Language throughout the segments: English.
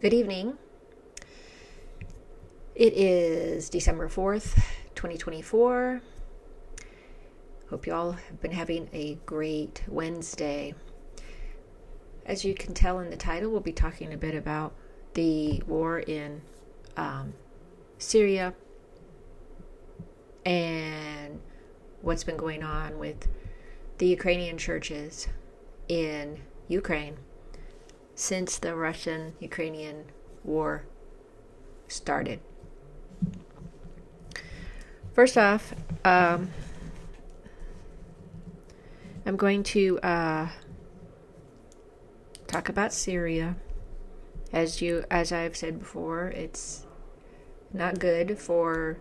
Good evening. It is December 4th, 2024. Hope you all have been having a great Wednesday. As you can tell in the title, we'll be talking a bit about the war in Syria and what's been going on with the Ukrainian churches in Ukraine since the Russian-Ukrainian war started. First off, I'm going to talk about Syria. As I've said before, it's not good for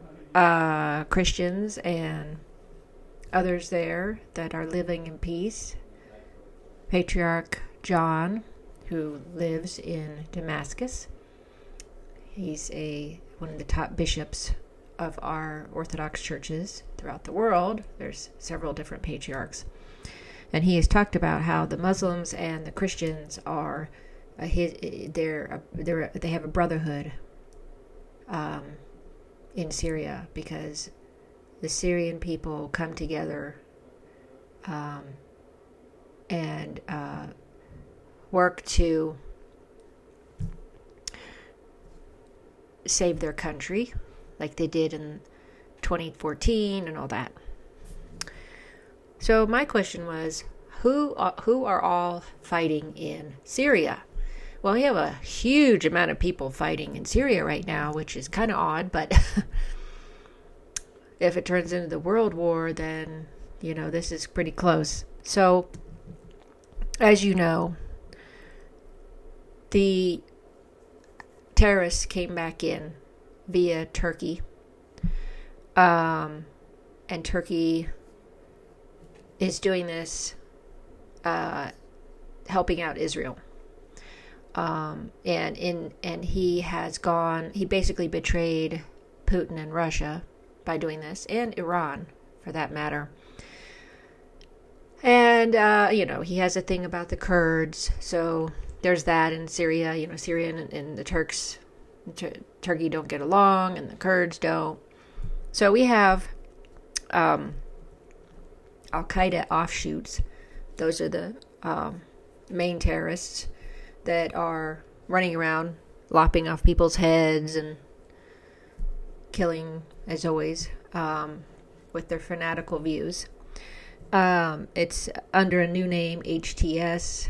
Christians and others there that are living in peace. Patriarch John, who lives in Damascus, he's one of the top bishops of our Orthodox churches throughout the world. There's several different patriarchs. And he has talked about how the Muslims and the Christians are, they have a brotherhood in Syria, because the Syrian people come together and work to save their country, like they did in 2014 and all that. So my question was, who are all fighting in Syria? Well, we have a huge amount of people fighting in Syria right now, which is kind of odd, but if it turns into the world war, then, this is pretty close. So, as you know, the terrorists came back in via Turkey, and Turkey is doing this, helping out Israel. And he basically betrayed Putin and Russia by doing this, and Iran, for that matter. And, he has a thing about the Kurds, so there's that in Syria. Syria and the Turkey don't get along, and the Kurds don't. So we have Al-Qaeda offshoots. Those are the main terrorists that are running around, lopping off people's heads and killing, as always, with their fanatical views. It's under a new name, HTS.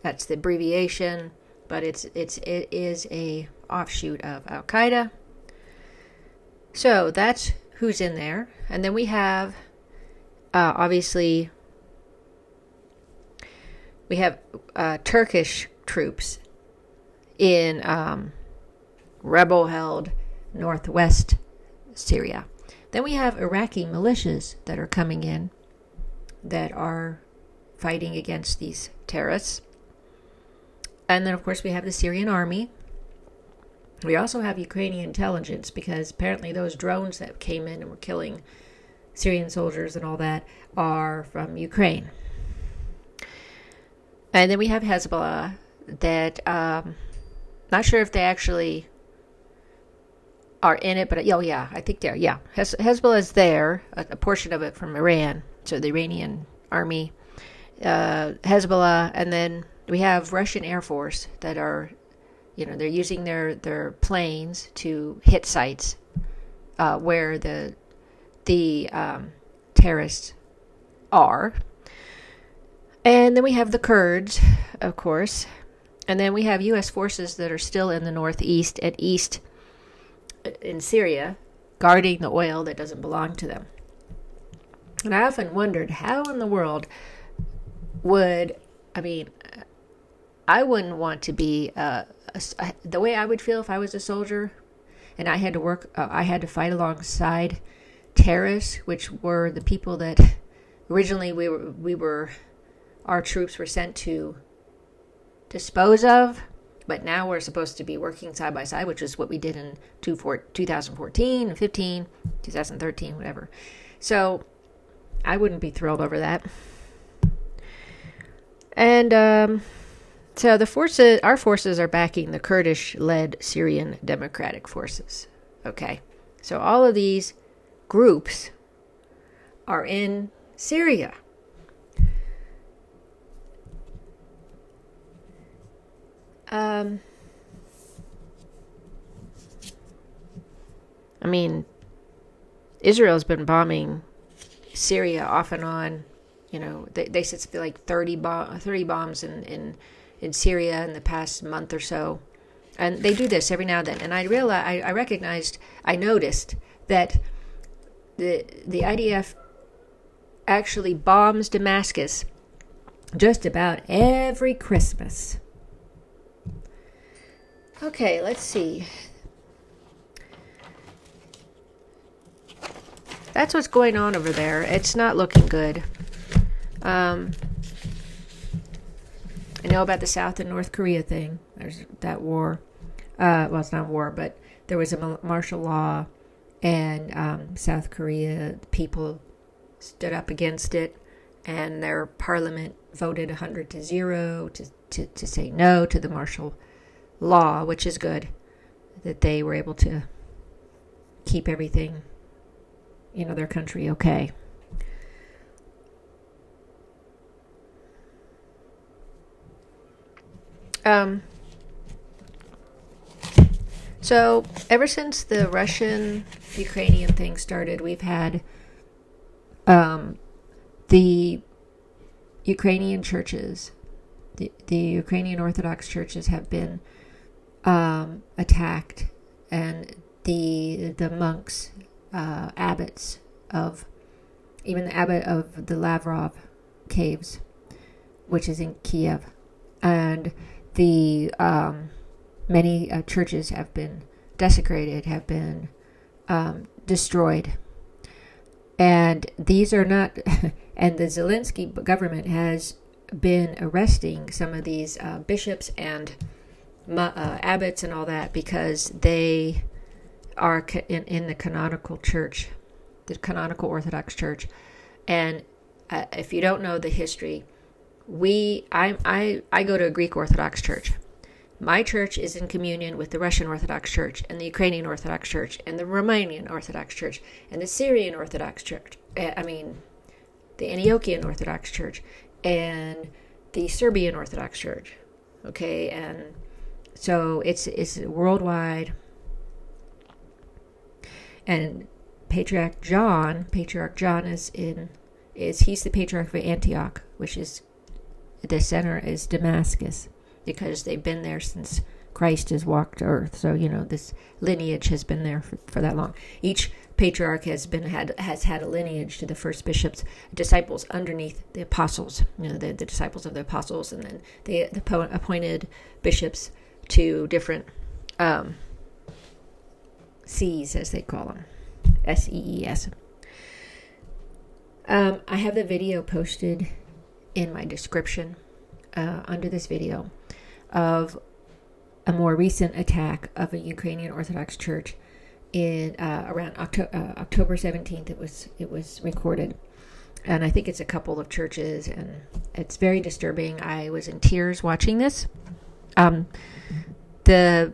That's the abbreviation, but it is a offshoot of Al-Qaeda. So that's who's in there. And then we have, obviously, we have Turkish troops in rebel-held northwest Syria. Then we have Iraqi militias that are coming in that are fighting against these terrorists. And then, of course, we have the Syrian army. We also have Ukrainian intelligence, because apparently those drones that came in and were killing Syrian soldiers and all that are from Ukraine. And then we have Hezbollah that, not sure if they actually are in it, but I think they're, Hezbollah is there, a portion of it from Iran, so the Iranian army, Hezbollah, and then we have Russian Air Force that are, they're using their planes to hit sites where the terrorists are. And then we have the Kurds, of course. And then we have U.S. forces that are still in the northeast and east in Syria, guarding the oil that doesn't belong to them. And I often wondered, how in the world I wouldn't want to be, the way I would feel if I was a soldier and I had to fight alongside terrorists, which were the people that originally our troops were sent to dispose of, but now we're supposed to be working side by side, which is what we did in 2014 and 15, 2013, whatever. So I wouldn't be thrilled over that. And So our forces are backing the Kurdish-led Syrian Democratic Forces. Okay, so all of these groups are in Syria. I mean, Israel's been bombing Syria off and on. You know, they said something like 30 bombs in Syria in the past month or so. And they do this every now and then. And I noticed that the IDF actually bombs Damascus just about every Christmas. Okay, let's see. That's what's going on over there. It's not looking good. I know about the South and North Korea thing. There's that war. Well, it's not war, but there was a martial law, and South Korea people stood up against it, and their parliament voted 100-0 to say no to the martial law, which is good, that they were able to keep everything, their country okay. So ever since the Russian-Ukrainian thing started, we've had the Ukrainian churches, the Ukrainian Orthodox churches have been attacked, and the monks, abbots of, even the abbot of the Lavrov caves, which is in Kiev, and the many churches have been desecrated, have been destroyed. And these are not, and the Zelensky government has been arresting some of these bishops and abbots and all that, because they are in the canonical church, the canonical Orthodox church. And if you don't know the history, I go to a Greek Orthodox church. My church is in communion with the Russian Orthodox Church and the Ukrainian Orthodox Church and the Romanian Orthodox Church and the Syrian Orthodox Church. The Antiochian Orthodox Church and the Serbian Orthodox Church. Okay, and so it's worldwide. And Patriarch John he's the Patriarch of Antioch, which is the center is Damascus, because they've been there since Christ has walked earth. So, this lineage has been there for that long. Each patriarch has had a lineage to the first bishops, disciples underneath the apostles, the disciples of the apostles, and then the appointed bishops to different C's, as they call them, SEES. I have the video posted in my description under this video of a more recent attack of a Ukrainian Orthodox church in around October 17th. It was recorded, and I think it's a couple of churches, and it's very disturbing. I was in tears watching this. The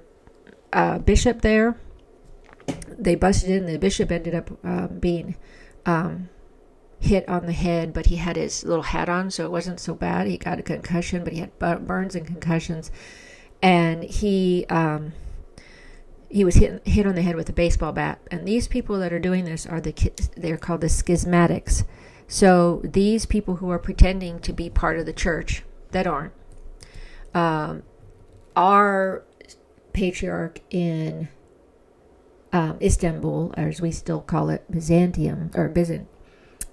bishop there, they busted in. The bishop ended up being hit on the head, but he had his little hat on, so it wasn't so bad. He got a concussion, but he had burns and concussions, and he was hit on the head with a baseball bat. And these people that are doing this they're called the schismatics. So these people who are pretending to be part of the church that aren't, our patriarch in Istanbul, or as we still call it,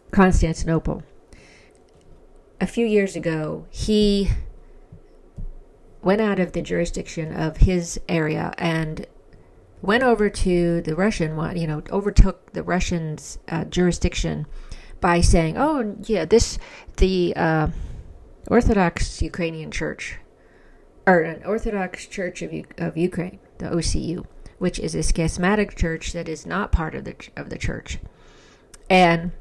Constantinople. A few years ago, he went out of the jurisdiction of his area and went over to the Russian one, overtook the Russians' jurisdiction by saying, "Oh, yeah, the Orthodox Ukrainian Church, or an Orthodox Church of Ukraine, the OCU, which is a schismatic church that is not part of the church," and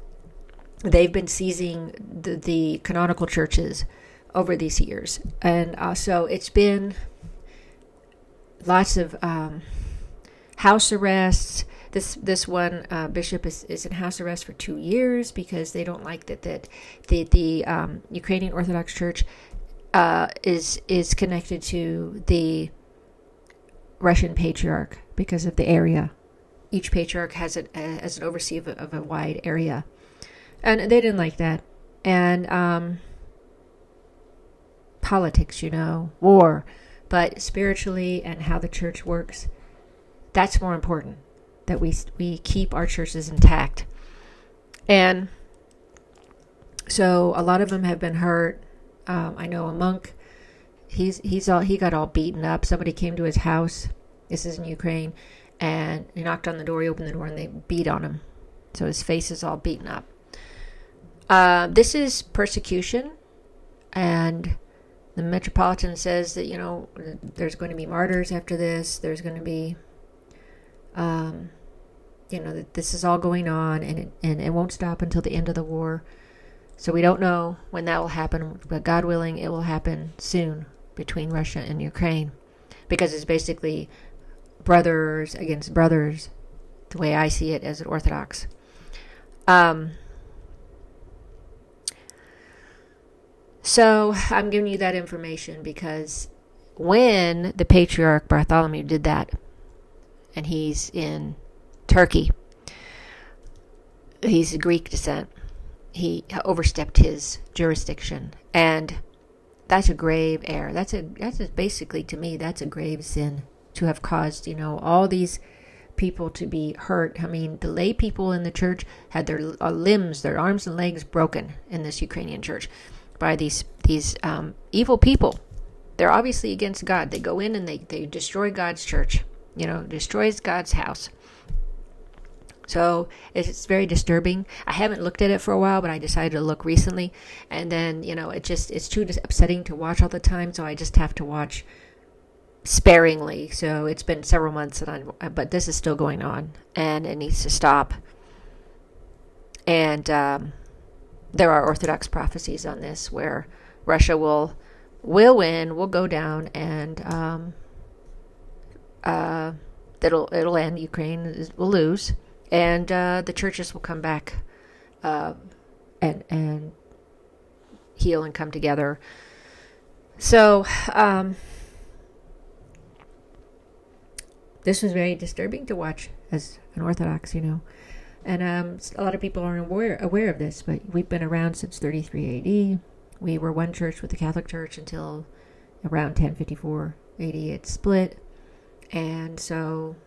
they've been seizing the canonical churches over these years. And so it's been lots of house arrests. This one bishop is in house arrest for 2 years because they don't like that the Ukrainian Orthodox Church is connected to the Russian Patriarch because of the area. Each patriarch has an oversee of a wide area, and they didn't like that. And politics, war, but spiritually and how the church works, that's more important. That we keep our churches intact. And so a lot of them have been hurt. I know a monk, he got all beaten up. Somebody came to his house. This is in Ukraine, and he knocked on the door. He opened the door, and they beat on him. So his face is all beaten up. This is persecution, and the Metropolitan says that there's going to be martyrs after this. There's going to be that this is all going on, and it won't stop until the end of the war. So we don't know when that will happen, but God willing, it will happen soon between Russia and Ukraine, because it's basically brothers against brothers, the way I see it as an Orthodox. So I'm giving you that information because when the Patriarch Bartholomew did that, and he's in Turkey, he's of Greek descent, he overstepped his jurisdiction, and that's a grave error. That's basically, to me, that's a grave sin to have caused, all these people to be hurt. I mean, the lay people in the church had their limbs, their arms and legs broken in this Ukrainian church by these evil people. They're obviously against God. They go in and they destroy God's church, destroys God's house. So it's very disturbing. I haven't looked at it for a while, but I decided to look recently. And then, it's too upsetting to watch all the time. So I just have to watch sparingly. So it's been several months, but this is still going on, and it needs to stop. And there are Orthodox prophecies on this where Russia will win, will go down, and it'll end. Ukraine will lose. And the churches will come back and heal and come together. So this was very disturbing to watch as an Orthodox, And a lot of people aren't aware of this, but we've been around since 33 AD. We were one church with the Catholic Church until around 1054 AD. It split. And so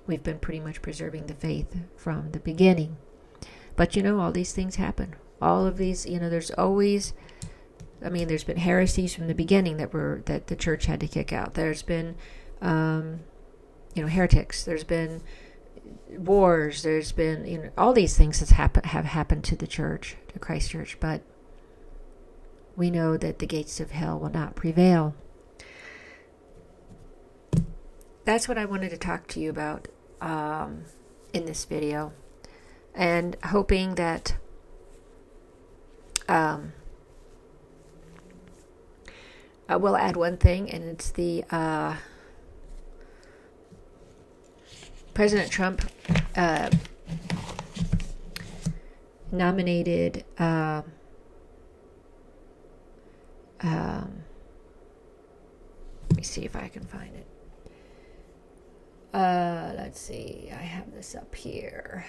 we've been pretty much preserving the faith from the beginning. But all these things happen. All of these, there's always, there's been heresies from the beginning that the church had to kick out. There's been heretics. There's been wars. There's been all these things that have happened to the church, to Christ Church. But we know that the gates of hell will not prevail. That's what I wanted to talk to you about in this video, and hoping that I will add one thing, and it's the President Trump nominated let me see if I can find it. Let's see. I have this up here.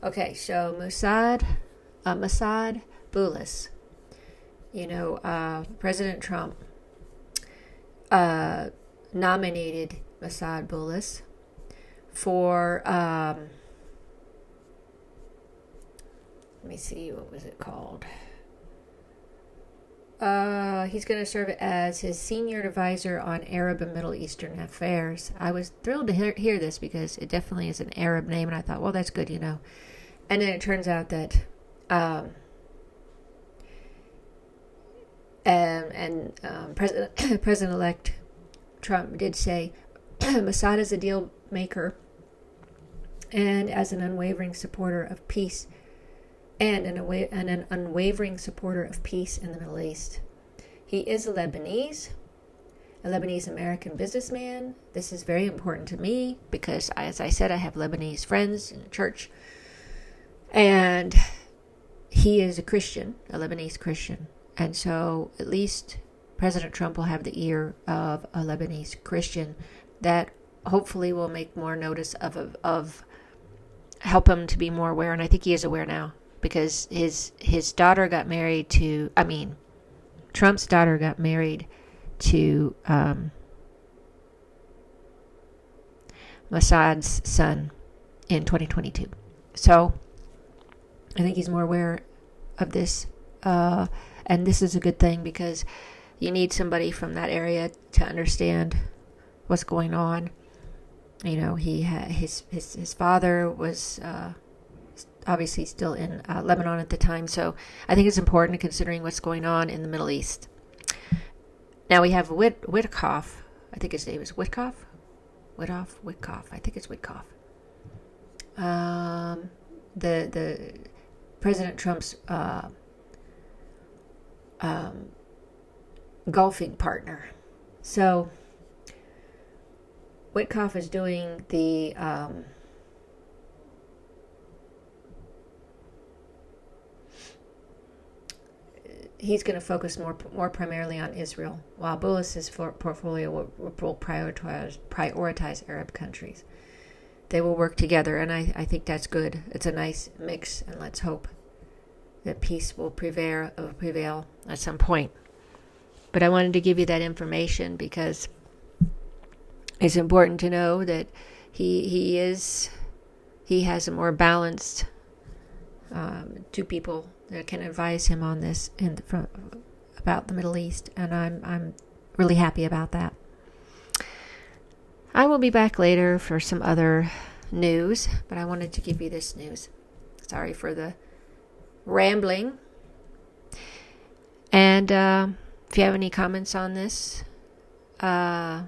Okay, so Mossad Bulis. President Trump nominated Mossad Bulis for let me see, what was it called? He's going to serve as his senior advisor on Arab and Middle Eastern affairs. I was thrilled to hear this because it definitely is an Arab name, and I thought, well, that's good, And then it turns out that President-elect Trump did say Mossad is a deal maker and as an unwavering supporter of peace and an unwavering supporter of peace in the Middle East. He is a Lebanese American businessman. This is very important to me because, as I said, I have Lebanese friends in the church. And he is a Christian, a Lebanese Christian. And so at least President Trump will have the ear of a Lebanese Christian that hopefully will make more notice of help him to be more aware. And I think he is aware now because his daughter got married to, Trump's daughter got married to Mossad's son in 2022. So I think he's more aware of this. And this is a good thing because you need somebody from that area to understand what's going on. You know, his father was obviously still in Lebanon at the time. So I think it's important considering what's going on in the Middle East. Now we have Witkoff. I think his name is Witkoff. Witkoff. I think it's Witkoff. The President Trump's golfing partner. So Witkoff is doing the he's going to focus more primarily on Israel, while Bullis's portfolio will prioritize Arab countries. They will work together, and I think that's good. It's a nice mix, and let's hope that peace will prevail at some point. But I wanted to give you that information because it's important to know that he has a more balanced two people that can advise him on this about the Middle East, and I'm really happy about that. I will be back later for some other news, but I wanted to give you this news. Sorry for the rambling. And if you have any comments on this, comment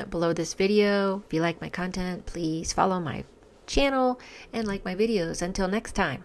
below this video. If you like my content, please follow my channel and like my videos. Until next time.